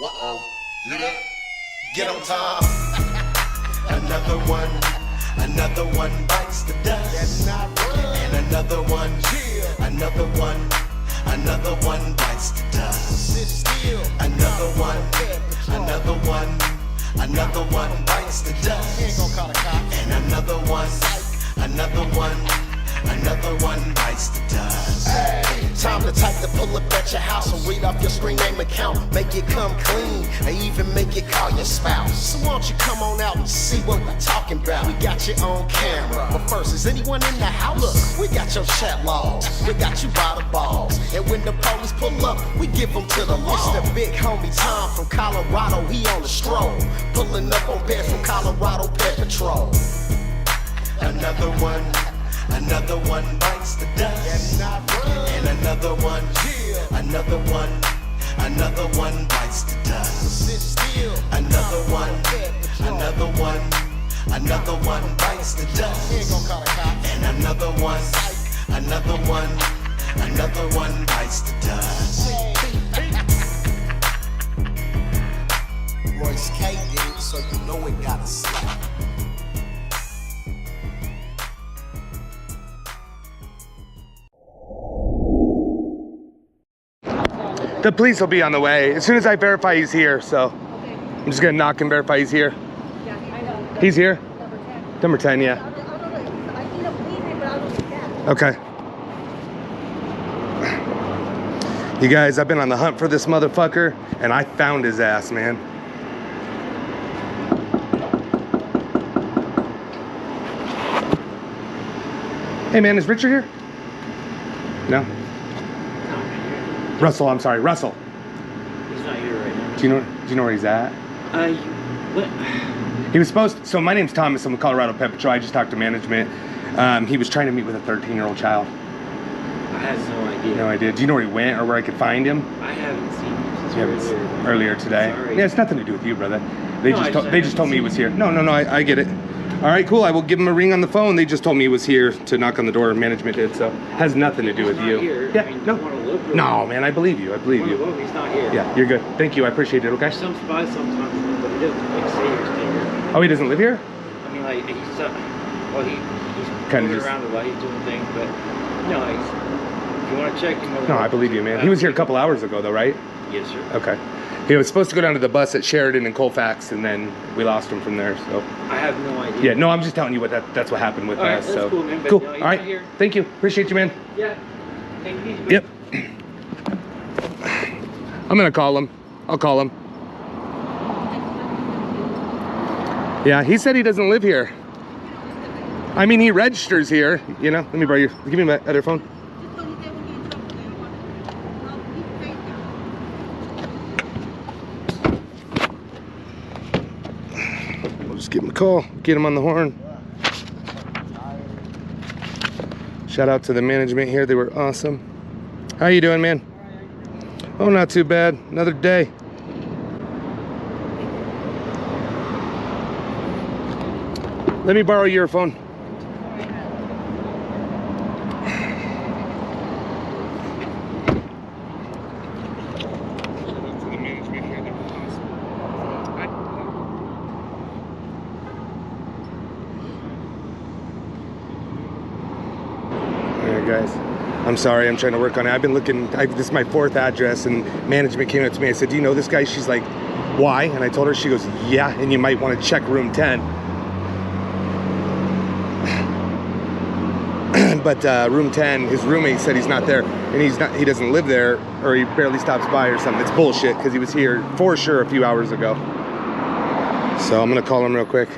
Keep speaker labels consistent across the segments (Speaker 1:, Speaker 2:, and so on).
Speaker 1: Uh-oh. You there? Get 'em, Tom. Another one bites the dust. And another one bites the dust. Another one bites the dust. And another one bites the dust. Hey, time to type to pull up at your house and read off your screen name account. Make it come clean, and even make it call your spouse. So won't you come on out and see what we're talking about? We got you on camera, but first, is anyone in the house? Look, we got your chat logs, we got you by the balls. And when the police pull up, we give them to the law. It's the big homie Tom from Colorado, he on the stroll. Pulling up on bed from Colorado Pet Patrol. Another one bites the dust. And another one bites the dust. Another one bites the dust. And another one bites the dust. Royce K did it, so you know it gotta slap.
Speaker 2: The police will be on the way as soon as I verify he's here, so I'm just gonna knock and verify he's here. He's here? Number 10, yeah. Okay. You guys, I've been on the hunt for this motherfucker, and I found his ass, man. Hey, man, is Richard here? No? Russell, I'm sorry, Russell.
Speaker 3: He's not here right now.
Speaker 2: Do you know where he's at?
Speaker 3: What?
Speaker 2: He was supposed to, so my name's Thomas, I'm with Colorado Pet Patrol. I just talked to management. He was trying to meet with a 13-year-old child.
Speaker 3: I had no idea.
Speaker 2: No idea. Do you know where he went or where I could find him?
Speaker 3: I haven't seen him since
Speaker 2: earlier today.
Speaker 3: Sorry.
Speaker 2: Yeah, it's nothing to do with you, brother. They just told me he was here. No, I get it. All right, cool. I will give him a ring on the phone. They just told me he was here to knock on the door. Management did, so has nothing to do with you.
Speaker 3: Here.
Speaker 2: Yeah,
Speaker 3: I mean,
Speaker 2: no, no, man. I believe you.
Speaker 3: He's not here.
Speaker 2: Yeah, you're good. Thank you. I appreciate it. Okay.
Speaker 3: There's some spies sometimes, but he doesn't say he's here.
Speaker 2: Oh, he doesn't live here?
Speaker 3: I mean, like he's he's
Speaker 2: Kinda
Speaker 3: moving
Speaker 2: just
Speaker 3: around a lot. He's doing things, but no, if you want to check him.
Speaker 2: No, I believe you, man. He was here a couple hours ago, though, right?
Speaker 3: Yes, sir.
Speaker 2: Okay. He was supposed to go down to the bus at Sheridan and Colfax, and then we lost him from there. So.
Speaker 3: I have no idea.
Speaker 2: Yeah, no, I'm just telling you what that's what happened with us.
Speaker 3: That's
Speaker 2: so
Speaker 3: cool, man. But
Speaker 2: cool.
Speaker 3: No,
Speaker 2: all right.
Speaker 3: Here.
Speaker 2: Thank you. Appreciate you, man.
Speaker 3: Yeah. Take it easy.
Speaker 2: Yep. I'm gonna call him. I'll call him. Yeah, he said he doesn't live here. I mean, he registers here. You know. Let me borrow your. Give me my other phone. Just give him a call, get him on the horn. Shout out to the management here, they were awesome. How you doing, man? Oh, not too bad, another day. Let me borrow your phone. Guys, I'm sorry, I'm trying to work on it. I've been looking, this is my 4th address, and management came up to me. I said, do you know this guy? She's like, why? And I told her, she goes, yeah, and you might want to check room 10. But room 10, his roommate said he's not there, and he doesn't live there, or he barely stops by or something. It's bullshit, because he was here for sure a few hours ago. So I'm gonna call him real quick.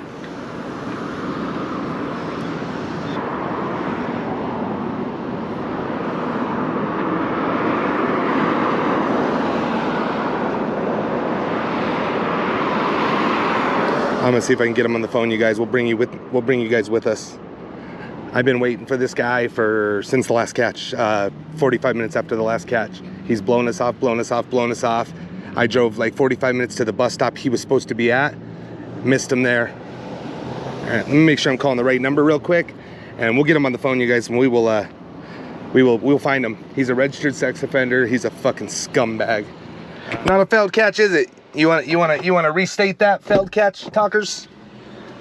Speaker 2: I'm gonna see if I can get him on the phone, you guys. We'll bring you guys with us. I've been waiting for this guy since the last catch, 45 minutes after the last catch. He's blown us off. I drove like 45 minutes to the bus stop he was supposed to be at. Missed him there. All right, let me make sure I'm calling the right number real quick, and we'll get him on the phone, you guys, and we'll find him. He's a registered sex offender. He's a fucking scumbag. Not a failed catch, is it? You want to restate that, failed catch talkers?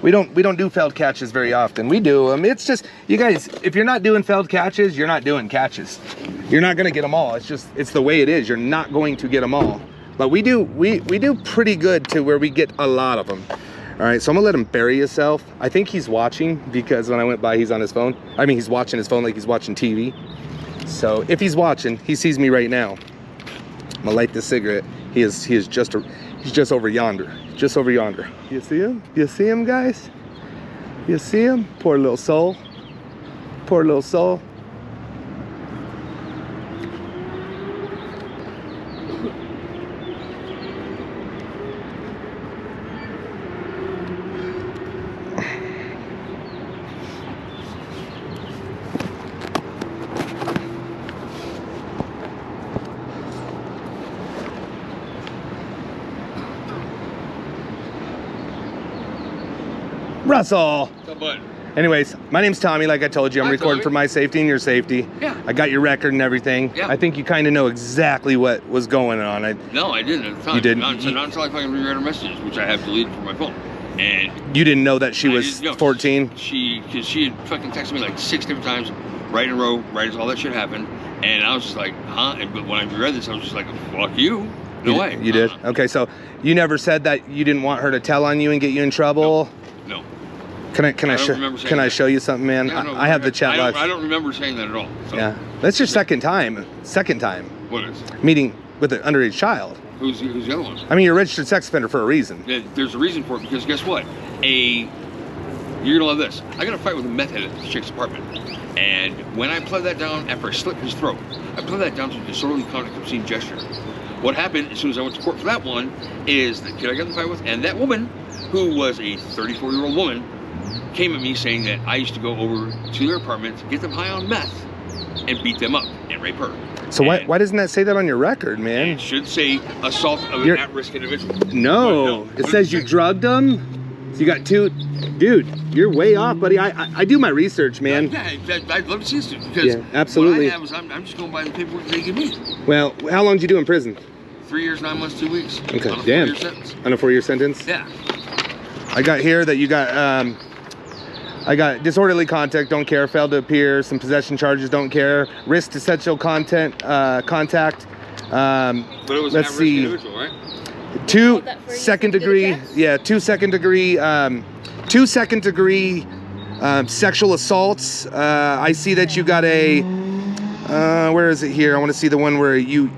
Speaker 2: We don't do failed catches very often. We do them. It's just, you guys, if you're not doing failed catches, you're not doing catches. You're not gonna get them all. It's the way it is. You're not going to get them all. But we do pretty good to where we get a lot of them. All right, so I'm gonna let him bury himself. I think he's watching, because when I went by, he's on his phone. I mean, he's watching his phone like he's watching TV. So if he's watching, he sees me right now. I'm gonna light this cigarette. He's just over yonder. Just over yonder. You see him? You see him, guys? You see him? Poor little soul. Poor little soul. Russell.
Speaker 3: What's up, bud?
Speaker 2: Anyways, my name's Tommy. Like I told you, I'm recording for my safety and your safety.
Speaker 3: Yeah.
Speaker 2: I got your record and everything.
Speaker 3: Yeah.
Speaker 2: I think you kind of know exactly what was going on.
Speaker 3: No, I didn't at the time.
Speaker 2: You didn't?
Speaker 3: Not until I fucking reread her messages, which I have deleted from my phone. And
Speaker 2: you didn't know that she was 14?
Speaker 3: Because she had fucking texted me like 6 different times, right in a row, right as all that shit happened. And I was just like, huh? But when I reread this, I was just like, fuck you. No way.
Speaker 2: You did? Okay, so you never said that you didn't want her to tell on you and get you in trouble?
Speaker 3: No.
Speaker 2: Can I show you something, man?
Speaker 3: No,
Speaker 2: I have the chat log.
Speaker 3: I don't remember saying that at all. So.
Speaker 2: Yeah, that's your second time.
Speaker 3: What is?
Speaker 2: Meeting with an underage child.
Speaker 3: Who's the other one?
Speaker 2: I mean, you're a registered sex offender for a reason.
Speaker 3: Yeah, there's a reason for it, because guess what? You're gonna love this. I got a fight with a meth head at the chick's apartment, and when I pled that down after I slit his throat, I pled that down to disorderly conduct obscene gesture. What happened as soon as I went to court for that one is the kid I got in the fight with, and that woman, who was a 34-year-old woman, came at me saying that I used to go over to their apartment, get them high on meth, and beat them up and rape her.
Speaker 2: So why doesn't that say that on your record, man?
Speaker 3: It should say assault of an at-risk individual.
Speaker 2: No, it says you drugged them. So you got 2. Dude, you're way off, buddy. I do my research, man.
Speaker 3: Yeah, I'd love to see this, because
Speaker 2: absolutely.
Speaker 3: what I have is I'm just going by the paperwork they give me.
Speaker 2: Well, how long did you do in prison?
Speaker 3: 3 years, 9 months, 2 weeks.
Speaker 2: Okay,
Speaker 3: on a
Speaker 2: damn.
Speaker 3: 4-year sentence.
Speaker 2: On a 4-year sentence?
Speaker 3: Yeah.
Speaker 2: I got here that you got I got disorderly contact, don't care, failed to appear, some possession charges, don't care, risk to sexual contact.
Speaker 3: But it was
Speaker 2: let's
Speaker 3: an
Speaker 2: see,
Speaker 3: individual, right?
Speaker 2: 2 second degree, yeah, 2 second degree, 2 second degree sexual assaults. I see that you got a, where is it here? I want to see the one where you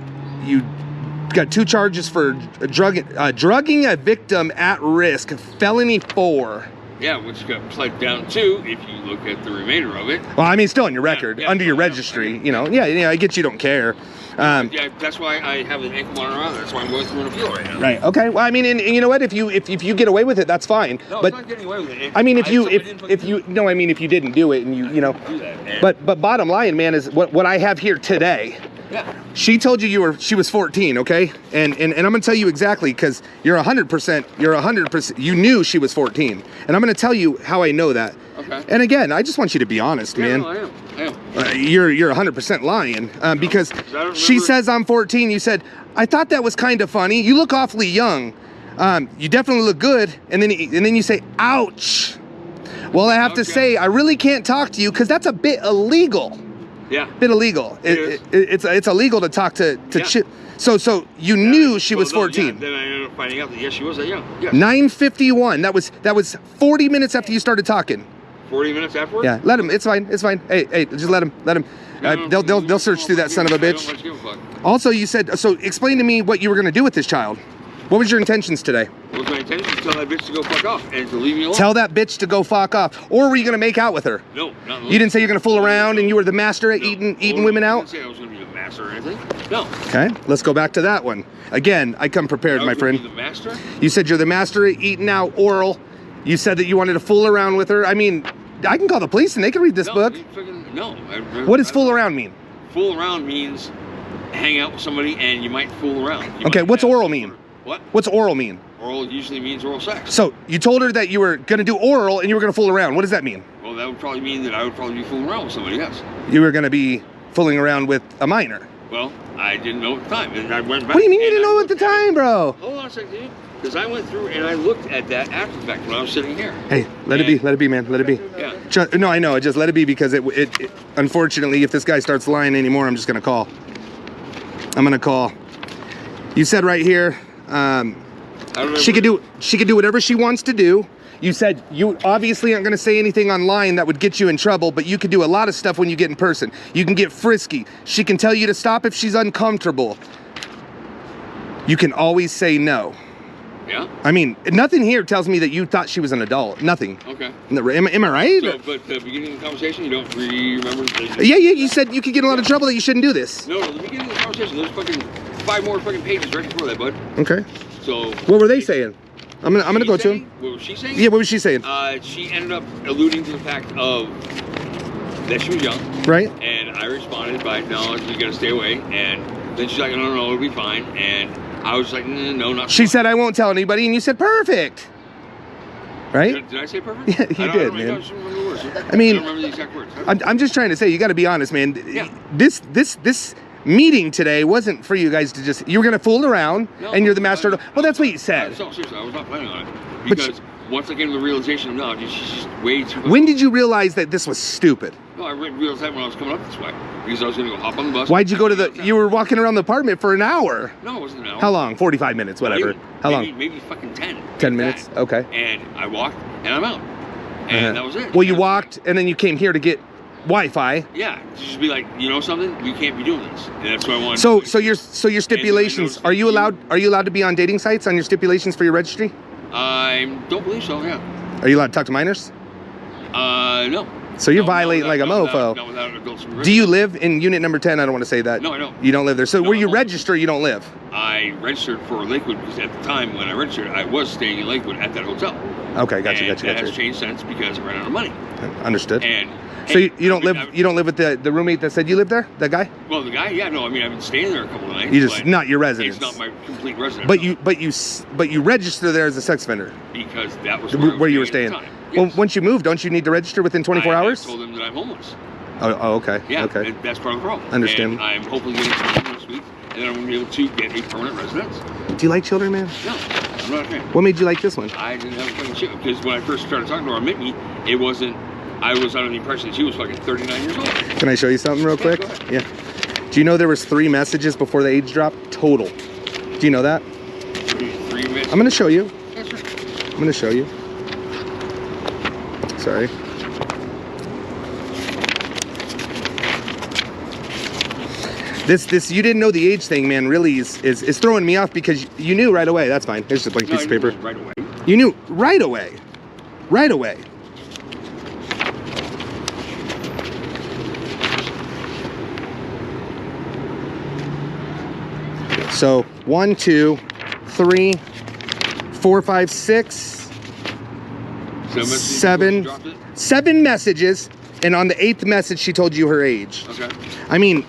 Speaker 2: got 2 charges for drugging a victim at risk, felony 4.
Speaker 3: Yeah, which got pled down to, if you look at the remainder of it.
Speaker 2: Well, I mean, still on your record, under your registry, you know. Yeah, I get you don't care.
Speaker 3: Yeah, that's why I have an ankle monitor on. That's why I'm going through an appeal right now.
Speaker 2: Right. Okay. Well, I mean, and you know what? If you get away with it, that's fine.
Speaker 3: No,
Speaker 2: but
Speaker 3: it's not getting away with it.
Speaker 2: I mean, if you didn't do it, and you know.
Speaker 3: Do that,
Speaker 2: but bottom line, man, is what I have here today.
Speaker 3: Yeah.
Speaker 2: She told you she was 14, okay? And I'm gonna tell you exactly, because you're 100%, you knew she was 14. And I'm gonna tell you how I know that.
Speaker 3: Okay.
Speaker 2: And again, I just want you to be honest, man.
Speaker 3: No, I am.
Speaker 2: You're 100% lying, because she says I'm 14. You said, I thought that was kind of funny. You look awfully young. You definitely look good. And then you say, ouch. Well, I have to say, I really can't talk to you, because that's a bit illegal.
Speaker 3: Yeah.
Speaker 2: Bit illegal. It's illegal to talk to Chip. So you knew she was 14.
Speaker 3: Then I ended up finding out that yes, she was that young. Yes.
Speaker 2: 9:51. That was 40 minutes after you started talking.
Speaker 3: 40 minutes afterwards?
Speaker 2: Yeah. Let him. It's fine. Hey, just let him. They'll search through that son of a bitch. Also, you said, so explain to me what you were gonna do with this child. What was your intentions today?
Speaker 3: What was my intention? To tell that bitch to go fuck off and to leave me alone.
Speaker 2: Tell that bitch to go fuck off. Or were you gonna make out with her?
Speaker 3: No, not
Speaker 2: You didn't say you're gonna fool around and you were the master at eating women out?
Speaker 3: I didn't say I was gonna be the master or anything. No.
Speaker 2: Okay, let's go back to that one. Again, I come prepared, my friend.
Speaker 3: The master?
Speaker 2: You said you're the master at eating out oral. You said that you wanted to fool around with her. I mean, I can call the police and they can read this book. What does fool around mean?
Speaker 3: Fool around means hang out with somebody and you might fool around.
Speaker 2: Okay, what's oral mean?
Speaker 3: What?
Speaker 2: What's oral mean?
Speaker 3: Oral usually means oral sex.
Speaker 2: So you told her that you were going to do oral and you were going to fool around. What does that mean?
Speaker 3: Well, that would probably mean that I would probably be fooling around with somebody else.
Speaker 2: You were going to be fooling around with a minor.
Speaker 3: Well, I didn't know at the time, and I went back.
Speaker 2: What do you mean you didn't know at the time, bro?
Speaker 3: Hold on a second, dude. Because I went through and I looked at that after the fact when I was sitting here.
Speaker 2: Hey, let it be, man, let it be.
Speaker 3: Yeah.
Speaker 2: No, I know, just let it be because it unfortunately, if this guy starts lying anymore, I'm just gonna call. I'm gonna call. You said right here, she could do whatever she wants to do. You said you obviously aren't gonna say anything online that would get you in trouble, but you could do a lot of stuff when you get in person. You can get frisky. She can tell you to stop if she's uncomfortable. You can always say no.
Speaker 3: Yeah?
Speaker 2: I mean, nothing here tells me that you thought she was an adult. Nothing.
Speaker 3: Okay.
Speaker 2: Am I right?
Speaker 3: So, but the beginning of the conversation, you don't remember?
Speaker 2: Yeah, you said you could get in a lot of trouble that you shouldn't do this.
Speaker 3: No, the beginning of the conversation, there's fucking 5 more fucking pages right before that, bud.
Speaker 2: Okay.
Speaker 3: So.
Speaker 2: What were they saying? I'm gonna go to him.
Speaker 3: What was she saying?
Speaker 2: Yeah, what was she saying?
Speaker 3: She ended up alluding to the fact of that she was young.
Speaker 2: Right.
Speaker 3: And I responded by, no, you gotta stay away. And then she's like, no, it'll be fine. And I was like, no, not.
Speaker 2: She said, I won't tell anybody, and you said, perfect. Right?
Speaker 3: Did I say perfect?
Speaker 2: Yeah, you did, man.
Speaker 3: I don't remember the words.
Speaker 2: I mean,
Speaker 3: I don't remember the exact words.
Speaker 2: I'm just trying to say, you got to be honest, man.
Speaker 3: Yeah.
Speaker 2: This meeting today wasn't for you guys to just, you were going to fool around, and you're the master. Well, that's what you said.
Speaker 3: No, seriously, I was not planning on it. Because once I came to the realization of, no, she's just way too.
Speaker 2: When did you realize that this was stupid?
Speaker 3: No, I realized that when I was coming up this way. Because I was going to go hop on the bus.
Speaker 2: Why'd you go to the, you were walking around the apartment for an hour.
Speaker 3: No, it wasn't an hour.
Speaker 2: How long? 45 minutes, whatever. How long?
Speaker 3: Maybe fucking 10.
Speaker 2: 10 minutes? Okay.
Speaker 3: And I walked, and I'm out. And that was it.
Speaker 2: Well, you walked, and then you came here to get Wi-Fi.
Speaker 3: Yeah, to just be like, you know something? You can't be doing this. And that's what I wanted.
Speaker 2: So your stipulations, are you allowed to be on dating sites on your stipulations for your registry?
Speaker 3: I don't believe so, yeah.
Speaker 2: Are you allowed to talk to minors?
Speaker 3: No.
Speaker 2: So you're violating like a mofo.
Speaker 3: Not without adults supervision.
Speaker 2: Do you live in unit number 10? I don't want to say that.
Speaker 3: No, I don't.
Speaker 2: You don't live there. So
Speaker 3: No,
Speaker 2: where you
Speaker 3: I don't.
Speaker 2: register, you don't live.
Speaker 3: I registered for Lakewood because at the time when I registered, I was staying in Lakewood at that hotel.
Speaker 2: Okay, gotcha.
Speaker 3: That has changed since because I ran out of money.
Speaker 2: Understood.
Speaker 3: And
Speaker 2: so you don't live with the roommate that said you lived there? That guy?
Speaker 3: Well, the guy, yeah, no. I mean, I've been staying there a couple of nights.
Speaker 2: You just not your residence.
Speaker 3: It's not my complete residence.
Speaker 2: But you register there as a sex offender.
Speaker 3: Because that was
Speaker 2: where you were staying.
Speaker 3: At the time.
Speaker 2: Well,
Speaker 3: Yes.
Speaker 2: once you move, don't you need to register within 24 hours?
Speaker 3: I told them that I'm homeless.
Speaker 2: Oh, okay.
Speaker 3: Yeah,
Speaker 2: Okay.
Speaker 3: and that's part of the problem.
Speaker 2: Understand.
Speaker 3: And I'm hopefully getting some money next week, and then I'm going to be able to get a permanent residence.
Speaker 2: Do you like children, man?
Speaker 3: No, I'm not a fan.
Speaker 2: What made you like this one?
Speaker 3: I didn't have a fucking shit because when I first started talking to her on Meet Me, it wasn't. I was under the impression that she was fucking 39 years old.
Speaker 2: Can I show you something real quick?
Speaker 3: Go ahead.
Speaker 2: Yeah. Do you know there was 3 messages before the age drop total? Do you know that?
Speaker 3: 3 minutes.
Speaker 2: I'm gonna show you.
Speaker 3: Yeah, sure.
Speaker 2: I'm gonna show you. Sorry. This you didn't know the age thing, man, really is throwing me off because you knew right away. That's fine. Here's just a blank piece of paper.
Speaker 3: Right away.
Speaker 2: You knew right away. Right away. So 1, 2, 3, 4, 5, 6, 7 messages, and on the 8th message she told you her age.
Speaker 3: Okay.
Speaker 2: I mean,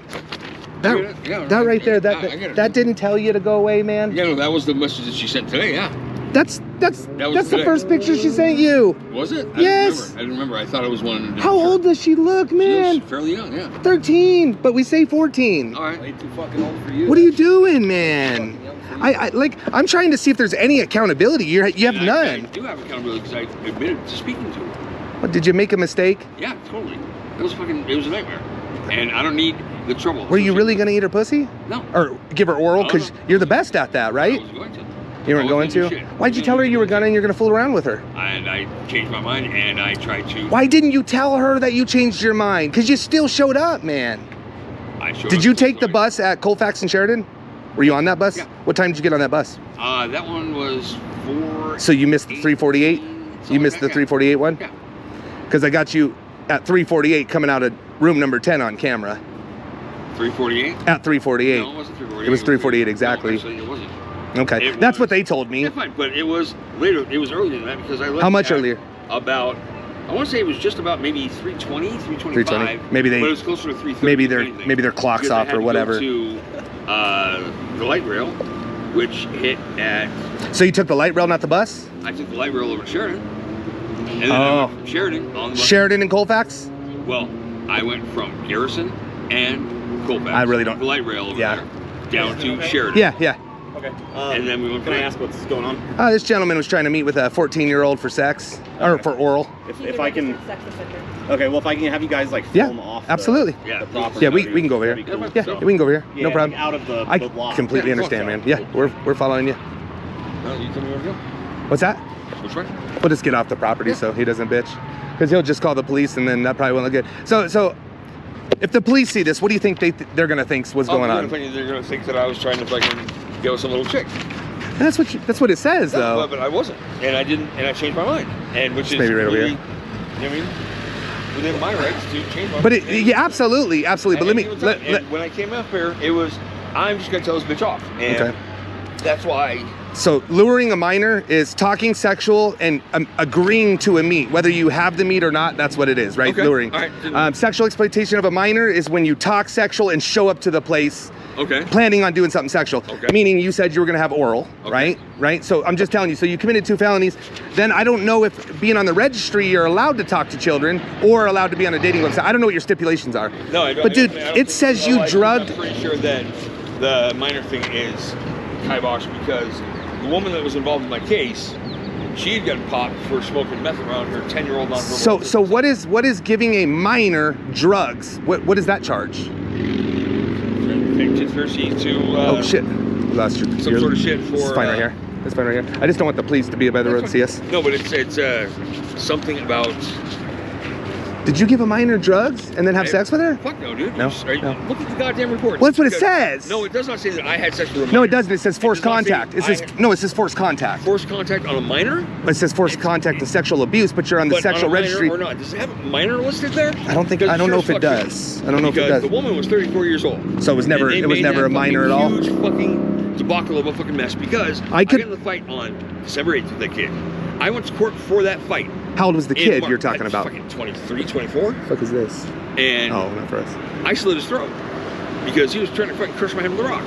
Speaker 2: that right there,
Speaker 3: I get it.
Speaker 2: that didn't tell you to go away, man.
Speaker 3: Yeah, no, that was the message that she sent today. Yeah.
Speaker 2: That's the
Speaker 3: today.
Speaker 2: first picture she sent you.
Speaker 3: Was it?
Speaker 2: Yes.
Speaker 3: I didn't remember. I thought it was one.
Speaker 2: How old does she look, man?
Speaker 3: She was fairly young, yeah.
Speaker 2: 13, but we say 14.
Speaker 3: All right.
Speaker 4: Way too fucking old for you.
Speaker 2: What are you doing, man? I'm trying to see if there's any accountability. You have
Speaker 3: I
Speaker 2: none.
Speaker 3: do have accountability because I admitted to speaking to her.
Speaker 2: What, did you make a mistake?
Speaker 3: Yeah, totally. It was a nightmare. And I don't need the trouble.
Speaker 2: Were you really gonna eat her pussy?
Speaker 3: No.
Speaker 2: Or give her oral? Because you're the best at that, right?
Speaker 3: I was going to.
Speaker 2: You weren't going to? Why'd you tell her you were gonna and you're gonna fool around with her?
Speaker 3: And I changed my mind and I tried to.
Speaker 2: Why didn't you tell her that you changed your mind? Because you still showed up, man. Did you take the bus at Colfax and Sheridan? Were you on that bus?
Speaker 3: Yeah.
Speaker 2: What time did you get on that bus?
Speaker 3: That one was 4.
Speaker 2: So you missed the 348? You missed the 348 one?
Speaker 3: Yeah.
Speaker 2: Because I got you at 348 coming out of room number 10 on camera.
Speaker 3: 348?
Speaker 2: At 348.
Speaker 3: No, it wasn't 348.
Speaker 2: It was 348 exactly.
Speaker 3: No, actually, it wasn't.
Speaker 2: Okay, that's what they told me.
Speaker 3: Yeah, fine, but it was later. It was earlier than that because I left.
Speaker 2: How much earlier?
Speaker 3: About, I want to say it was just about maybe 320, 325.
Speaker 2: 320. Maybe they.
Speaker 3: But it was closer to 330.
Speaker 2: Maybe their clocks
Speaker 3: because
Speaker 2: off
Speaker 3: I had
Speaker 2: or
Speaker 3: to
Speaker 2: whatever.
Speaker 3: Go to the light rail, which hit at.
Speaker 2: So you took the light rail, not the bus?
Speaker 3: I took the light rail over to Sheridan. And then I went from Sheridan on the bus.
Speaker 2: Sheridan and Colfax?
Speaker 3: Well, I went from Garrison and Colfax.
Speaker 2: I really don't.
Speaker 3: The light rail over
Speaker 2: Yeah.
Speaker 3: there. Down to Sheridan.
Speaker 2: Yeah, yeah.
Speaker 4: Okay.
Speaker 3: And then we went.
Speaker 4: Can I ask what's going on?
Speaker 2: This gentleman was trying to meet with a 14-year-old for sex, or for oral.
Speaker 4: If I can. Okay. Well, if I can have you guys like
Speaker 2: Yeah,
Speaker 4: film off.
Speaker 2: absolutely.
Speaker 3: Yeah.
Speaker 4: The property,
Speaker 2: Yeah, we
Speaker 4: that'd be-
Speaker 2: can go over
Speaker 4: that'd
Speaker 2: here.
Speaker 4: be cool.
Speaker 2: Yeah, we can go over here.
Speaker 4: Yeah,
Speaker 2: No
Speaker 4: like,
Speaker 2: problem.
Speaker 4: out of the
Speaker 2: I
Speaker 4: block.
Speaker 2: completely
Speaker 3: Yeah,
Speaker 2: understand,
Speaker 3: fuck
Speaker 2: man. Yeah, we're following you.
Speaker 3: No, you tell me where to go.
Speaker 2: What's that?
Speaker 3: Which way?
Speaker 2: We'll just get off the property so he doesn't bitch, because he'll just call the police, and then that probably won't look good. So if the police see this, what do you think they're gonna think was going on?
Speaker 3: They're gonna think that I was trying to fucking get with some little chick.
Speaker 2: That's what it says, though.
Speaker 3: No, but I wasn't, and I didn't, and I changed my mind, and which is
Speaker 2: maybe right over
Speaker 3: really,
Speaker 2: here.
Speaker 3: you know what I mean, within my rights to change my
Speaker 2: But
Speaker 3: mind.
Speaker 2: yeah, absolutely. But let me.
Speaker 3: When I came up here, it was I'm just gonna tell this bitch off, and
Speaker 2: Okay.
Speaker 3: that's why.
Speaker 2: So luring a minor is talking sexual and agreeing to a meet, whether you have the meet or not. That's what it is, right?
Speaker 3: Okay.
Speaker 2: Luring.
Speaker 3: All right.
Speaker 2: Sexual exploitation of a minor is when you talk sexual and show up to the place
Speaker 3: Okay.
Speaker 2: planning on doing something sexual.
Speaker 3: Okay.
Speaker 2: Meaning you said you were going to have oral,
Speaker 3: Okay.
Speaker 2: right? So I'm just telling you. So you committed 2 felonies. Then I don't know if being on the registry you're allowed to talk to children or allowed to be on a dating website. I don't know what your stipulations are.
Speaker 3: No, I don't.
Speaker 2: But dude,
Speaker 3: I don't
Speaker 2: it
Speaker 3: think-
Speaker 2: says
Speaker 3: no,
Speaker 2: you
Speaker 3: I'm
Speaker 2: drugged.
Speaker 3: pretty sure that the minor thing is kibosh because the woman that was involved in my case, she had gotten popped for smoking meth around her 10-year-old nonverbal.
Speaker 2: So what is giving a minor drugs? What is that charge?
Speaker 3: Conspiracy to
Speaker 2: Oh shit! Lost your
Speaker 3: some sort of shit for.
Speaker 2: It's fine right here. It's fine right here. I just don't want the police to be by the road and see us.
Speaker 3: No, but it's something about.
Speaker 2: Did you give a minor drugs and then have sex with her?
Speaker 3: Fuck no, dude.
Speaker 2: No?
Speaker 3: Right?
Speaker 2: No.
Speaker 3: Look at the goddamn report.
Speaker 2: Well, that's what it
Speaker 3: Because-
Speaker 2: says.
Speaker 3: No, it does not say that I had sex with a minor.
Speaker 2: No, it doesn't. It says forced
Speaker 3: does not say
Speaker 2: contact. It says
Speaker 3: I-
Speaker 2: it says forced contact.
Speaker 3: Forced contact on a minor?
Speaker 2: It says forced contact and sexual abuse, but you're on the
Speaker 3: But
Speaker 2: sexual
Speaker 3: on a minor
Speaker 2: registry.
Speaker 3: or not? Does it have minor listed there?
Speaker 2: I don't think.
Speaker 3: Because
Speaker 2: I don't know if
Speaker 3: sure
Speaker 2: it
Speaker 3: as fuck
Speaker 2: does. I don't know if it
Speaker 3: Because
Speaker 2: does.
Speaker 3: the woman was 34 years old.
Speaker 2: So it was never.
Speaker 3: And they
Speaker 2: It was
Speaker 3: made
Speaker 2: never
Speaker 3: that
Speaker 2: a minor at all.
Speaker 3: Huge fucking debacle of a fucking mess because
Speaker 2: I could-
Speaker 3: got in the fight on December 8th with that kid. I went to court for that fight.
Speaker 2: How old was the
Speaker 3: in
Speaker 2: kid
Speaker 3: March.
Speaker 2: you're talking
Speaker 3: Like
Speaker 2: about?
Speaker 3: Fucking 23, 24.
Speaker 2: What the fuck is this?
Speaker 3: And
Speaker 2: Oh, not for us.
Speaker 3: I slit his throat because he was trying to fucking crush my head with a rock.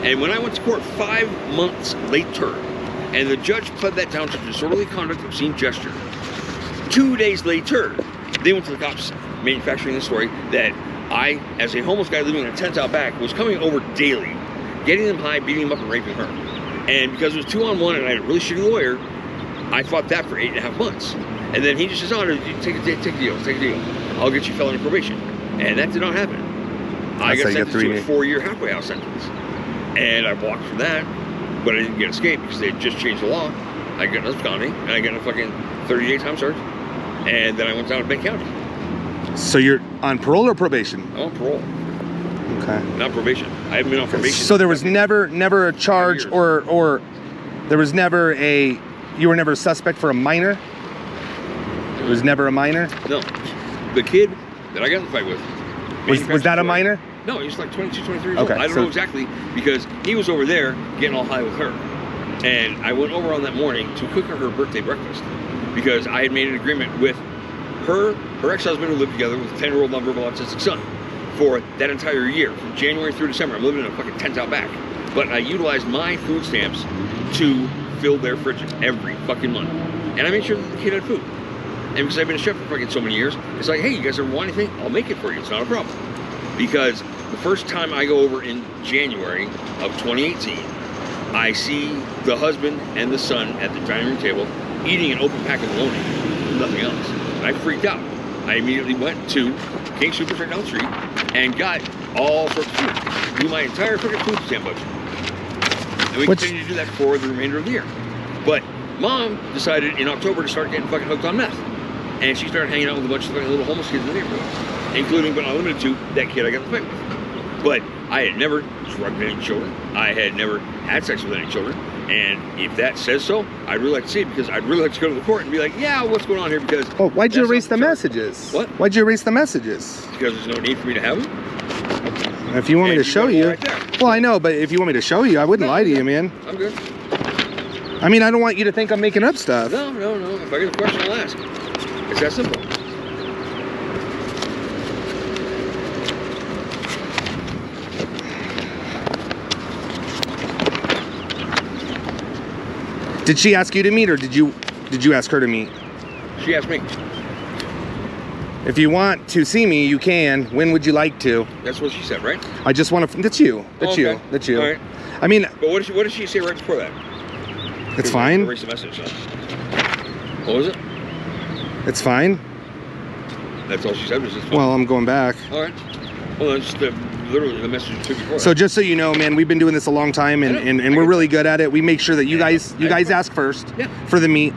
Speaker 3: And when I went to court 5 months later, and the judge pled that down to disorderly conduct, obscene gesture. 2 days later, they went to the cops manufacturing the story that I, as a homeless guy living in a tent out back, was coming over daily, getting them high, beating them up, and raping her. And because it was 2-on-1 and I had a really shitty lawyer, I fought that for 8.5 months. And then he just says, oh, no, take a deal. I'll get you felony probation. And that did not happen. I got sentenced to a 4-year halfway house sentence. And I walked from that, but I didn't get escaped because they had just changed the law. I got an absconding, and I got a fucking 30-day time served. And then I went down to Bay County.
Speaker 2: So you're on parole or probation?
Speaker 3: I'm on parole,
Speaker 2: Okay.
Speaker 3: not probation. I haven't been on probation.
Speaker 2: So there was never a charge
Speaker 3: years.
Speaker 2: or there was never you were never a suspect for a minor? It was never a minor?
Speaker 3: No. The kid that I got in the fight with.
Speaker 2: Was that a minor?
Speaker 3: No, he was like 22, 23 years
Speaker 2: Okay,
Speaker 3: old. I don't
Speaker 2: so-
Speaker 3: know exactly because he was over there getting all high with her. And I went over on that morning to cook her birthday breakfast because I had made an agreement with her ex-husband who lived together with a 10-year-old nonverbal autistic son for that entire year, from January through December. I'm living in a fucking tent out back. But I utilized my food stamps to fill their fridges every fucking month. And I made sure that the kid had food. And because I've been a chef for fucking so many years, it's like, hey, you guys ever want anything? I'll make it for you. It's not a problem. Because the first time I go over in January of 2018, I see the husband and the son at the dining room table eating an open pack of bologna, nothing else. And I freaked out. I immediately went to King Supers right down the street and got all sorts of food. Blew my entire fucking food stamp budget. And we continued to do that for the remainder of the year. But Mom decided in October to start getting fucking hooked on meth. And she started hanging out with a bunch of fucking little homeless kids in the neighborhood, including, but not limited to, that kid I got in the fight with. But I had never drugged any children. I had never had sex with any children. And if that says so, I'd really like to see it because I'd really like to go to the court and be like, yeah, what's going on here? Because
Speaker 2: Oh, why'd you
Speaker 3: that's
Speaker 2: erase
Speaker 3: not
Speaker 2: the
Speaker 3: charge.
Speaker 2: messages?
Speaker 3: What?
Speaker 2: Why'd you erase the messages?
Speaker 3: Because there's no need for me to have them.
Speaker 2: If you want me
Speaker 3: And
Speaker 2: to
Speaker 3: you
Speaker 2: show
Speaker 3: got
Speaker 2: you.
Speaker 3: one right there.
Speaker 2: Well, I know, but if you want me to show you, I wouldn't lie to you, man.
Speaker 3: I'm good.
Speaker 2: I mean, I don't want you to think I'm making up stuff.
Speaker 3: No. If I get a question, I'll ask. It's that simple.
Speaker 2: Did she ask you to meet or did you ask her to meet?
Speaker 3: She asked me.
Speaker 2: If you want to see me, you can. When would you like to?
Speaker 3: That's what she said, right?
Speaker 2: I just want to. That's you. That's
Speaker 3: Okay.
Speaker 2: you. That's you.
Speaker 3: All right.
Speaker 2: I mean,
Speaker 3: But what did she say right before that?
Speaker 2: it's fine.
Speaker 3: Erase the message. So. What was it?
Speaker 2: It's fine.
Speaker 3: That's all she said. Was this fine?
Speaker 2: Well, I'm going back.
Speaker 3: All right. Well, that's literally the message you took before.
Speaker 2: So just so you know, man, we've been doing this a long time, and we're really good at it. We make sure that you guys ask first for the meet.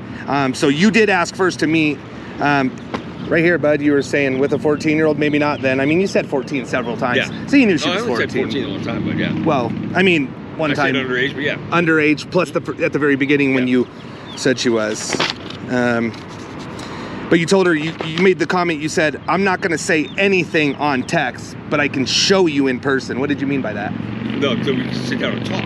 Speaker 2: So you did ask first to meet. Right here, bud, you were saying with a 14-year-old, maybe not then. I mean, you said 14 several times.
Speaker 3: Yeah.
Speaker 2: So you knew she
Speaker 3: I
Speaker 2: was
Speaker 3: only
Speaker 2: 14.
Speaker 3: said 14 one time, but yeah.
Speaker 2: Well, I mean, one
Speaker 3: I
Speaker 2: time.
Speaker 3: said underage, but yeah.
Speaker 2: Underage, plus at the very beginning when you said she was. But you told her, you made the comment, you said, I'm not going to say anything on text, but I can show you in person. What did you mean by that?
Speaker 3: No, so we can sit down and talk.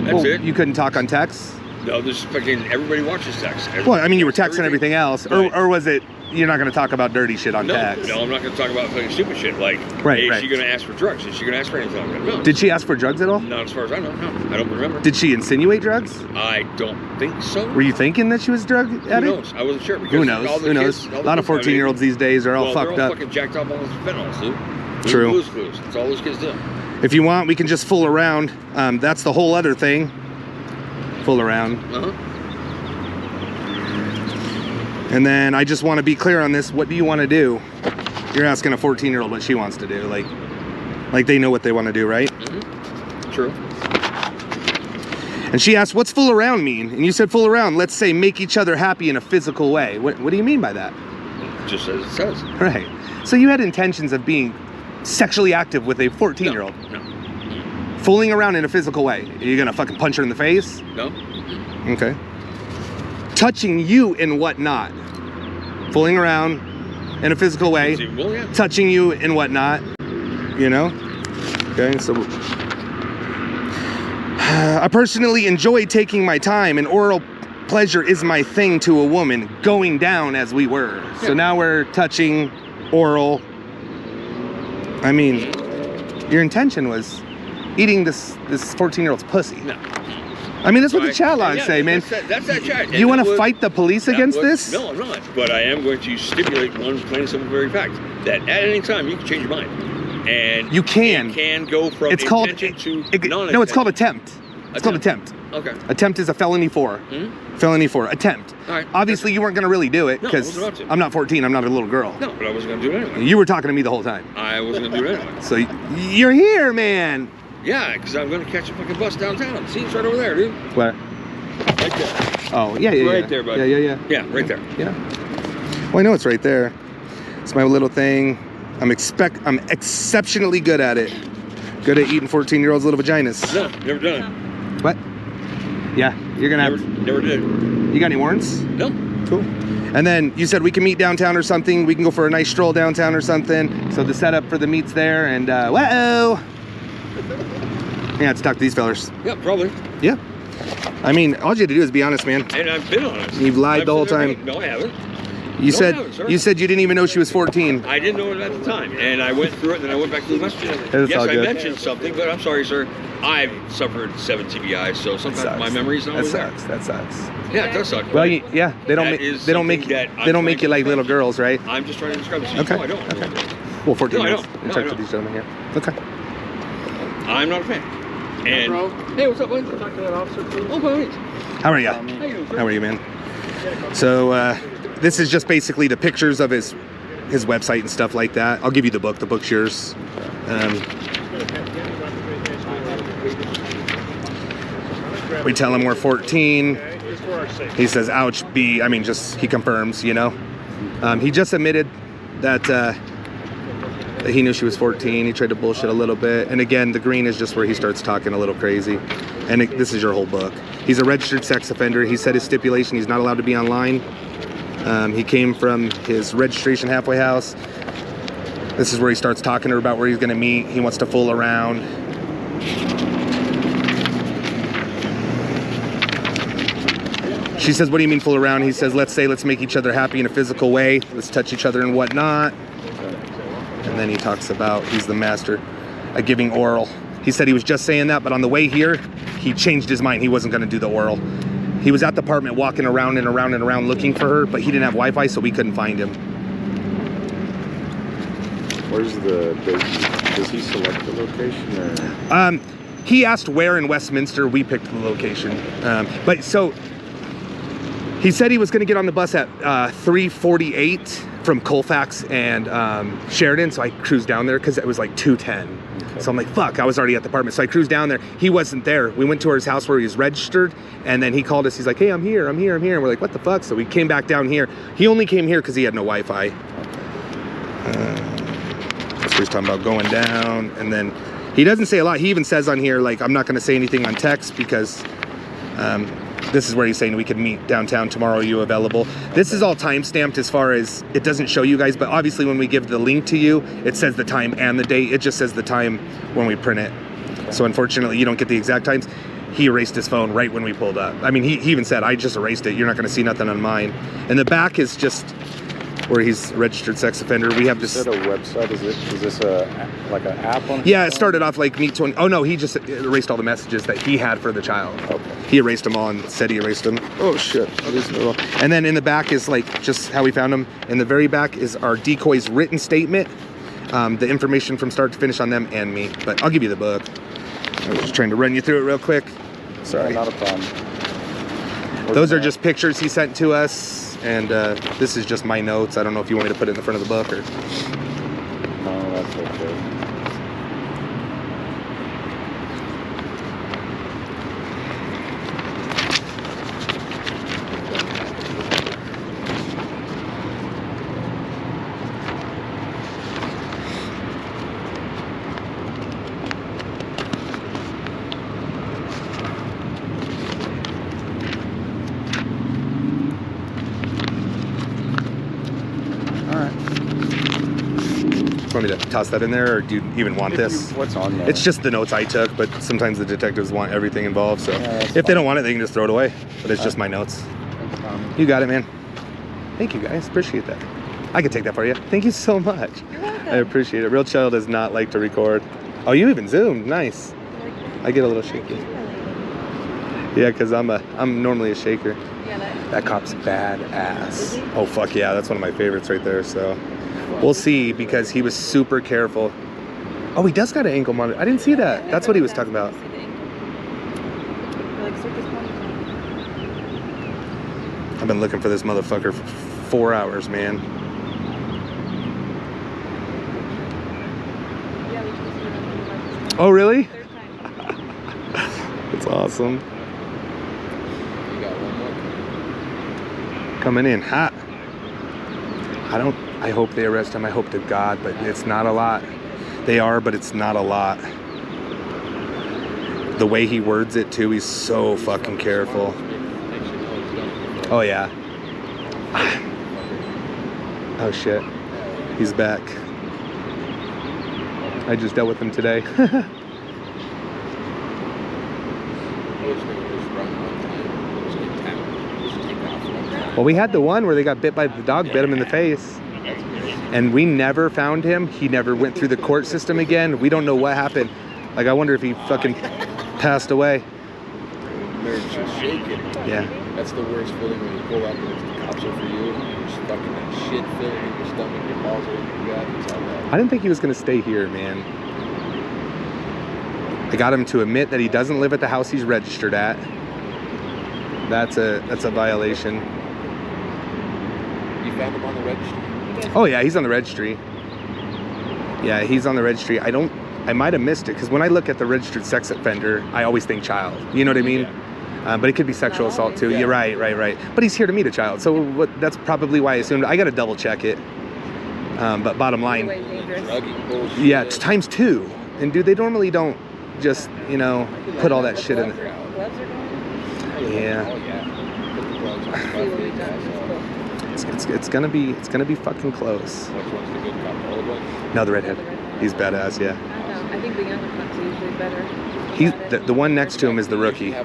Speaker 3: That's it.
Speaker 2: You couldn't talk on text?
Speaker 3: No, there's fucking, everybody watches text.
Speaker 2: Well, I mean, you were texting everything else.
Speaker 3: Right.
Speaker 2: Or was it, you're not going to talk about dirty shit on text?
Speaker 3: No, I'm not going to talk about fucking stupid shit. Like, hey, is she going to ask for drugs? Is she going to ask for anything? No.
Speaker 2: Did she ask for drugs at all?
Speaker 3: Not as far as I know. No, I don't remember.
Speaker 2: Did she insinuate drugs?
Speaker 3: I don't think so.
Speaker 2: Were you thinking that she was drug addict?
Speaker 3: Who knows? I wasn't sure. Because
Speaker 2: Who knows? Who knows? A lot of 14-years these days are all fucked
Speaker 3: they're all
Speaker 2: up.
Speaker 3: fucking jacked up on those fentanyls, dude.
Speaker 2: True.
Speaker 3: Blues clues. That's all those kids do.
Speaker 2: If you want, we can just fool around. That's the whole other thing. Fool around.
Speaker 3: Uh-huh.
Speaker 2: And then I just want to be clear on this. What do you want to do? You're asking a 14-year-old what she wants to do. Like they know what they want to do, right?
Speaker 3: Mm-hmm. True.
Speaker 2: And she asked, what's fool around mean? And you said fool around, let's say make each other happy in a physical way. What do you mean by that?
Speaker 3: Just as it says.
Speaker 2: Right. So you had intentions of being sexually active with a 14-year-old.
Speaker 3: No.
Speaker 2: Fooling around in a physical way. Are you going to fucking punch her in the face?
Speaker 3: No.
Speaker 2: Okay. Touching you and whatnot. Fooling around in a physical way.
Speaker 3: Well, yeah.
Speaker 2: Touching you and whatnot. You know? Okay, so I personally enjoy taking my time, and oral pleasure is my thing to a woman, going down as we were. So now we're touching, oral. I mean, your intention was eating this 14-year-old's pussy.
Speaker 3: No.
Speaker 2: I mean, that's what the chat logs say, man.
Speaker 3: That's that chat.
Speaker 2: You want to fight the police against this?
Speaker 3: No, I'm not. But I am going to stipulate one plain and simple very fact that at any time you can change your mind, and
Speaker 2: you can.
Speaker 3: It can go from intention to non-intention.
Speaker 2: No, it's called attempt. It's called attempt.
Speaker 3: Okay.
Speaker 2: Attempt is a felony for.
Speaker 3: Mm-hmm.
Speaker 2: Felony for attempt.
Speaker 3: All right.
Speaker 2: Obviously, you weren't going to really do it because I'm not 14. I'm not a little girl.
Speaker 3: No, but I wasn't going to do it anyway.
Speaker 2: You were talking to me the whole time.
Speaker 3: I wasn't going to do it anyway.
Speaker 2: So you're here, man.
Speaker 3: Yeah, because I'm going to catch a fucking bus downtown. See, it's right over there, dude.
Speaker 2: What?
Speaker 3: Right there.
Speaker 2: Oh, yeah.
Speaker 3: Right there, bud.
Speaker 2: Yeah.
Speaker 3: Yeah, right there.
Speaker 2: Yeah. Well, I know it's right there. It's my little thing. I'm exceptionally good at it. Good at eating 14-year-olds' little vaginas.
Speaker 3: No, never done it.
Speaker 2: What? Yeah, you're gonna
Speaker 3: Never did.
Speaker 2: You got any warrants?
Speaker 3: No.
Speaker 2: Cool. And then you said we can meet downtown or something. We can go for a nice stroll downtown or something. So the setup for the meet's there, and whoa. Yeah, let's talk to these fellers.
Speaker 3: Yeah, probably.
Speaker 2: Yeah. I mean, all you had to do is be honest, man.
Speaker 3: And I've been honest.
Speaker 2: You've lied the whole time.
Speaker 3: No, I haven't.
Speaker 2: You said you didn't even know she was 14.
Speaker 3: I didn't know it at the time, and I went through it, and then I went back to the message.
Speaker 2: That's
Speaker 3: Yes,
Speaker 2: all
Speaker 3: I
Speaker 2: good.
Speaker 3: mentioned something, but I'm sorry, sir. I've suffered 7 TBIs, so sometimes my memory's not always there.
Speaker 2: That sucks.
Speaker 3: Yeah, it does suck.
Speaker 2: Well, yeah, they don't make you like little girls, right?
Speaker 3: I'm just trying to describe the situation.
Speaker 2: Okay.
Speaker 3: No, I don't.
Speaker 2: Okay. Well, 14
Speaker 3: No, I
Speaker 2: minutes.
Speaker 3: don't.
Speaker 2: We'll
Speaker 3: No,
Speaker 2: talk
Speaker 3: I
Speaker 2: to
Speaker 3: don't.
Speaker 2: these gentlemen here. Okay.
Speaker 3: I'm not a fan. And
Speaker 4: bro.
Speaker 3: hey, what's up, bud?
Speaker 4: Talk to that officer, please.
Speaker 3: Oh, by all means.
Speaker 2: How are you?
Speaker 3: How you doing, sir?
Speaker 2: How are you, man? So this is just basically the pictures of his website and stuff like that. I'll give you the book. The book's yours. We tell him we're 14. He says, ouch, he confirms, you know. He just admitted that he knew she was 14. He tried to bullshit a little bit. And again, the green is just where he starts talking a little crazy. And this is your whole book. He's a registered sex offender. He said his stipulation, he's not allowed to be online. He came from his registration halfway house. This is where he starts talking to her about where he's gonna meet. He wants to fool around. She says, what do you mean fool around? He says, let's make each other happy in a physical way. Let's touch each other and whatnot. And then he talks about he's the master at giving oral. He said he was just saying that, but on the way here, he changed his mind. He wasn't gonna do the oral. He was at the apartment walking around and around and around looking for her, but he didn't have Wi-Fi, so we couldn't find him.
Speaker 5: Where's does he select the location or?
Speaker 2: He asked where in Westminster. We picked the location. But so he said he was going to get on the bus at 3:48 from Colfax and Sheridan. So I cruised down there because it was like 2:10. Okay. So I'm like, fuck, I was already at the apartment. So I cruised down there. He wasn't there. We went to his house where he was registered. And then he called us. He's like, hey, I'm here. And we're like, what the fuck? So we came back down here. He only came here because he had no Wi-Fi. So he's talking about going down. And then he doesn't say a lot. He even says on here, like, I'm not going to say anything on text because this is where he's saying we could meet downtown tomorrow. Are you available? This is all time stamped as far as it doesn't show you guys, but obviously when we give the link to you, it says the time and the date. It just says the time when we print it. So unfortunately, you don't get the exact times. He erased his phone right when we pulled up. I mean, he even said, I just erased it. You're not going to see nothing on mine. And the back is just where he's registered sex offender. We have this.
Speaker 5: Is it a website? Is this like an app on?
Speaker 2: Yeah, it started off like Meet 20. Oh no, he just erased all the messages that he had for the child. Okay. He erased them all and said he erased them. Oh shit. And then in the back is like just how we found them. In the very back is our decoy's written statement, the information from start to finish on them and me. But I'll give you the book. I was just trying to run you through it real quick. Sorry.
Speaker 5: Not a problem.
Speaker 2: Those are just pictures he sent to us. And this is just my notes. I don't know if you want me to put it in the front of the book or.
Speaker 5: No, that's okay.
Speaker 2: Want me to toss that in there, or do you even want this?
Speaker 5: What's on there?
Speaker 2: It's just the notes I took, but sometimes the detectives want everything involved, so if they don't want it, they can just throw it away. But it's just my notes. You got it, man. Thank you, guys. Appreciate that. I can take that for you. Thank you so much.
Speaker 6: You're welcome.
Speaker 2: I appreciate it. Real Child does not like to record. Oh, you even zoomed. Nice. I get a little shaky. Yeah, because I'm normally a shaker.
Speaker 6: Yeah,
Speaker 2: that cop's badass. Oh, fuck yeah. That's one of my favorites right there, so. We'll see, because he was super careful. Oh, he does got an ankle monitor. I didn't see that. That's what he was talking about. I've been looking for this motherfucker for 4 hours, man. Oh, really? That's awesome. Coming in hot. I hope they arrest him. I hope to God, but it's not a lot. They are, but it's not a lot. The way he words it too, he's so fucking careful. Oh yeah. Oh shit. He's back. I just dealt with him today. Well, we had the one where they got bit by the dog, bit him in the face. And we never found him. He never went through the court system again. We don't know what happened. Like, I wonder if he fucking passed away.
Speaker 7: They're just shaking.
Speaker 2: Yeah.
Speaker 7: That's the worst feeling when you pull up and the cops are for you. You're just fucking that shit feeling in your stomach, your balls are in your gut. It's all that.
Speaker 2: I didn't think he was gonna stay here, man. I got him to admit that he doesn't live at the house he's registered at. That's a violation.
Speaker 7: You found him on the registry?
Speaker 2: Oh yeah, he's on the registry. Yeah, he's on the registry. I might have missed it, because when I look at the registered sex offender, I always think child. You know what I mean? Yeah. But it could be sexual assault too. Yeah. You're right. But he's here to meet a child, so that's probably why I assumed. I got to double check it. But bottom line, yeah, it's ×2. And dude, they normally don't just, you know, put all that shit in. Yeah. It's gonna be fucking close.
Speaker 7: Which one's the good cop? The old one?
Speaker 2: No, the redhead. He's badass, yeah.
Speaker 6: I think the younger cops are usually better.
Speaker 2: The one next to him is the rookie.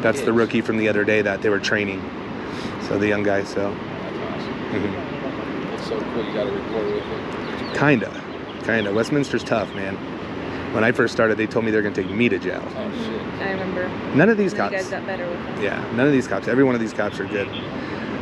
Speaker 2: That's the rookie from the other day that they were training. So the young guy, so.
Speaker 7: That's awesome. It's so cool. You got a reporter with him.
Speaker 2: Kinda. Westminster's tough, man. When I first started, they told me they're gonna take me to jail.
Speaker 7: Oh shit.
Speaker 6: I remember.
Speaker 2: None of these cops.
Speaker 6: You guys got better with them.
Speaker 2: Yeah, none of these cops. Every one of these cops are good.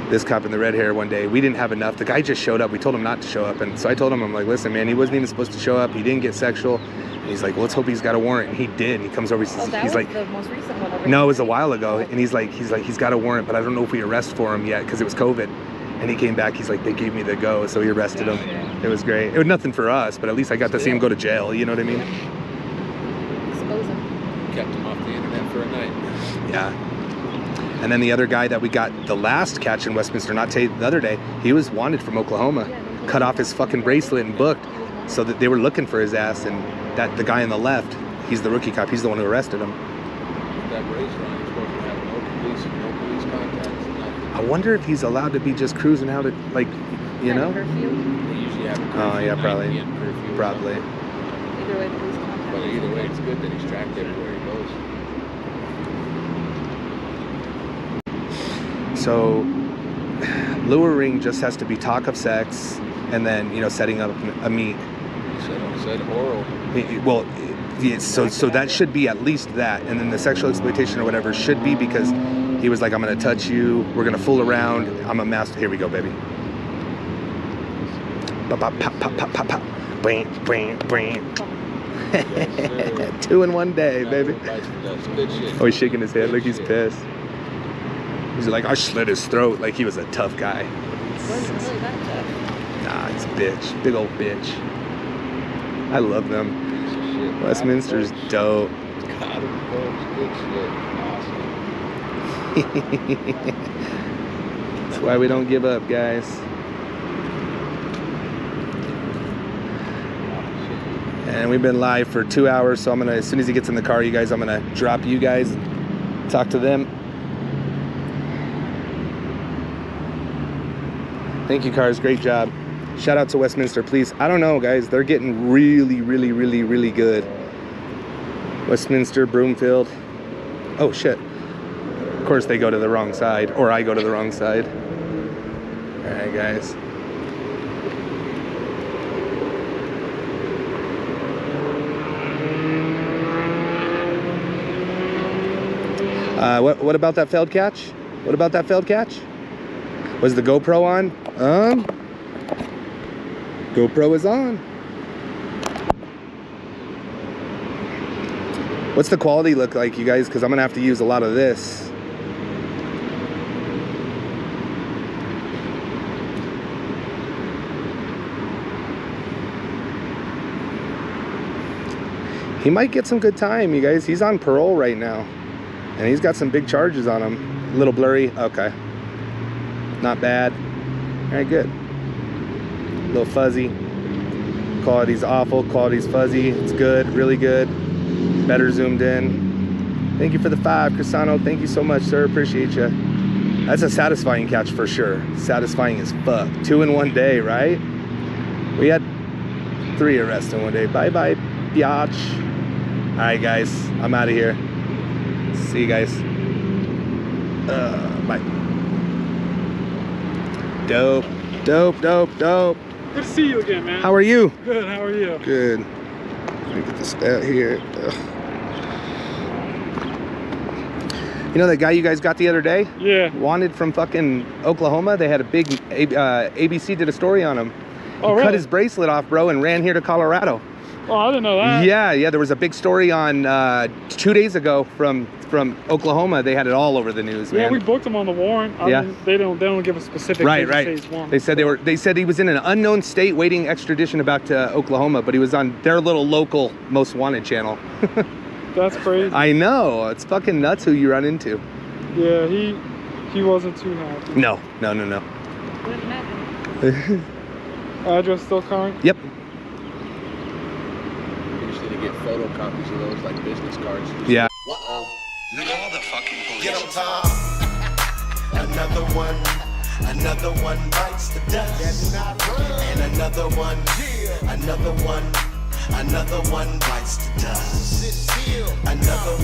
Speaker 2: this cop in the red hair one day. We didn't have enough. The guy just showed up. We told him not to show up. And so I told him, I'm like, listen, man, he wasn't even supposed to show up. He didn't get sexual. And he's like, well, let's hope he's got a warrant. And he did. And he comes over. He says,
Speaker 6: Oh, that
Speaker 2: he's
Speaker 6: was
Speaker 2: like,
Speaker 6: the most recent one.
Speaker 2: no, it was a while ago. And he's like, he's got a warrant, but I don't know if we arrest for him yet because it was COVID. And he came back. He's like, they gave me the go. So he arrested him. It was great. It was nothing for us, but at least I got to see him go to jail. You know what I mean?
Speaker 6: Expose him.
Speaker 7: Kept him off the internet for a night.
Speaker 2: Yeah. And then the other guy that we got the last catch in Westminster, not today, the other day, he was wanted from Oklahoma. Cut off his fucking bracelet and booked, so that they were looking for his ass. And that the guy on the left, he's the rookie cop. He's the one who arrested him.
Speaker 7: With that bracelet on, you're supposed to have no police contacts, nothing.
Speaker 2: I wonder if he's allowed to be just cruising out at, like, you know?
Speaker 6: Curfew.
Speaker 7: They usually have a curfew.
Speaker 2: Oh yeah,
Speaker 7: 9
Speaker 2: probably.
Speaker 7: PM curfew or
Speaker 2: Probably.
Speaker 7: something.
Speaker 6: Either way, police contact.
Speaker 7: But either way, it's good that he's tracked everywhere he goes.
Speaker 2: So luring just has to be talk of sex, and then, you know, setting up a meet.
Speaker 7: Said oral.
Speaker 2: Well, so that should be at least that, and then the sexual exploitation or whatever should be, because he was like, I'm gonna touch you, we're gonna fool around, I'm a master. Here we go, baby. Pop, pop, pop, pop, pop, pop. Bring. 2 in 1 day, baby.
Speaker 7: Good shit.
Speaker 2: Oh, he's shaking his head like he's pissed. He's like, I slit his throat like he was a tough guy.
Speaker 6: Wasn't really that tough.
Speaker 2: Nah, it's a bitch. Big old bitch. I love them.
Speaker 7: Shit.
Speaker 2: Westminster's dope.
Speaker 7: Got him, folks. Good shit. Awesome.
Speaker 2: That's why we don't give up, guys. And we've been live for 2 hours, so I'm gonna, as soon as he gets in the car, you guys, I'm gonna drop you guys, talk to them. Thank you, cars. Great job. Shout out to Westminster, please. I don't know, guys. They're getting really, really, really, really good. Westminster, Broomfield. Oh, shit. Of course, they go to the wrong side, or I go to the wrong side. All right, guys. What about that failed catch? What about that failed catch? Was the GoPro on? GoPro is on. What's the quality look like, you guys? Because I'm gonna have to use a lot of this. He might get some good time, you guys. He's on parole right now, and he's got some big charges on him. A little blurry. Okay. Not bad. All right, good. A little fuzzy. Quality's awful. Quality's fuzzy. It's good. Really good. Better zoomed in. Thank you for the 5, Crisano. Thank you so much, sir. Appreciate you. That's a satisfying catch for sure. Satisfying as fuck. 2 in 1 day, right? We had 3 arrests in 1 day. Bye bye, biatch. All right, guys. I'm out of here. See you guys. Bye. Dope. Dope, dope, dope.
Speaker 8: Good to see you again, man.
Speaker 2: How are you?
Speaker 8: Good, how are you?
Speaker 2: Good. Let me get this out here. Ugh. You know that guy you guys got the other day?
Speaker 8: Yeah.
Speaker 2: Wanted from fucking Oklahoma. They had a big, ABC did a story on him.
Speaker 8: Oh,
Speaker 2: He
Speaker 8: really?
Speaker 2: cut his bracelet off, bro, and ran here to Colorado.
Speaker 8: Oh, I didn't know that.
Speaker 2: Yeah, there was a big story on 2 days ago from Oklahoma. They had it all over the news, man.
Speaker 8: Yeah, we booked him on the warrant.
Speaker 2: Yeah.
Speaker 8: They don't give a specific
Speaker 2: Right.
Speaker 8: phase one.
Speaker 2: They said they said he was in an unknown state waiting extradition back to Oklahoma, but he was on their little local most wanted channel.
Speaker 8: That's crazy.
Speaker 2: I know, it's fucking nuts who you run into.
Speaker 8: Yeah, he wasn't too happy.
Speaker 2: No.
Speaker 6: Wouldn't imagine.
Speaker 8: Address still current?
Speaker 2: Yep.
Speaker 7: You just need to get photocopies of those, like business cards.
Speaker 2: Yeah.
Speaker 1: Get 'em, Tom. Another one bites the dust. And another one bites the dust. Another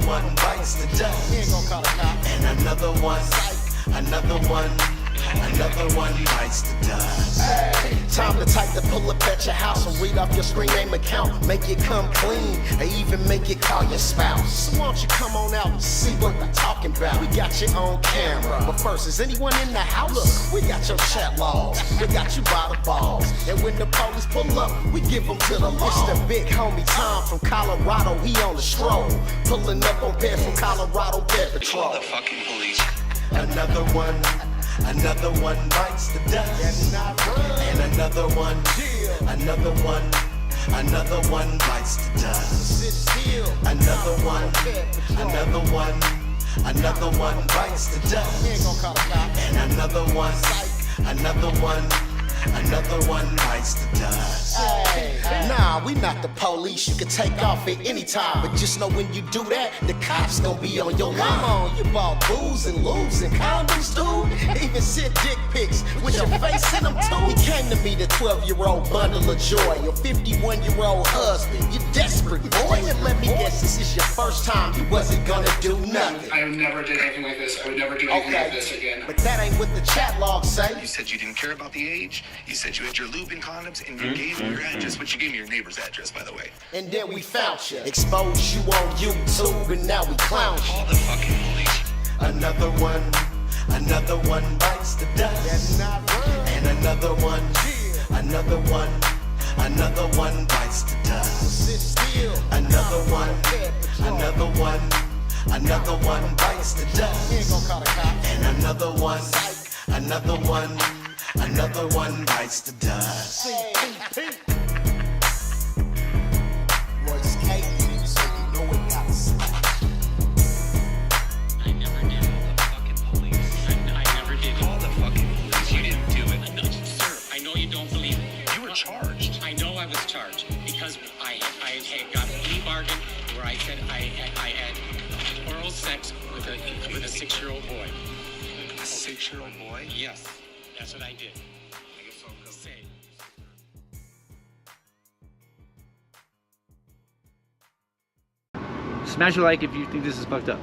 Speaker 1: one bites the dust. And another one Another one bites the dust. Time to type the pull up at your house and read off your screen name account. Make it come clean, or even make it call your spouse. So won't you come on out and see what we're talking about? We got you on camera, but first, is anyone in the house? Look, we got your chat logs, we got you by the balls. And when the police pull up, we give them to the law. It's the big homie Tom from Colorado, he on the stroll. Pulling up on Bear from Colorado, Bear Patrol.
Speaker 9: Call the fucking police.
Speaker 1: Another one bites the dust. And another one bites the dust. Another one bites the dust. And another one bites the dust. Nah, we not the police. You can take off at any time, but just know when you do that, the cops gon' be on your line. Come on, you bought booze and lubes and condoms, dude. Even sent dick pics with your face in them too. He came to me, the 12-year-old bundle of joy. Your 51-year-old husband, you desperate boy. And let me guess, this is your first time you wasn't gonna do nothing.
Speaker 9: I never did anything like this. I would never do anything like this again.
Speaker 1: But that ain't what the chat logs say.
Speaker 9: You said you didn't care about the age. You said you had your lube and condoms, and you gave me your address, but you gave me your neighbor's address, by the way.
Speaker 1: And then we found you, exposed you on YouTube, and now we clown you.
Speaker 9: Call the fucking police.
Speaker 1: Another one bites the dust. And another one bites the dust. Another one bites the dust. And another one bites the dust. Royce K, so you know it got slapped.
Speaker 10: I never did call the fucking police. I never did
Speaker 9: Call the fucking police. You didn't do it.
Speaker 10: No, sir, I know you don't believe me.
Speaker 9: You were charged.
Speaker 10: I know I was charged because I had got a plea bargain where I said I had oral sex with a 6-year-old boy.
Speaker 9: A 6-year-old boy?
Speaker 10: Yes, that's what I did. Say.
Speaker 11: Smash a like if you think this is fucked up.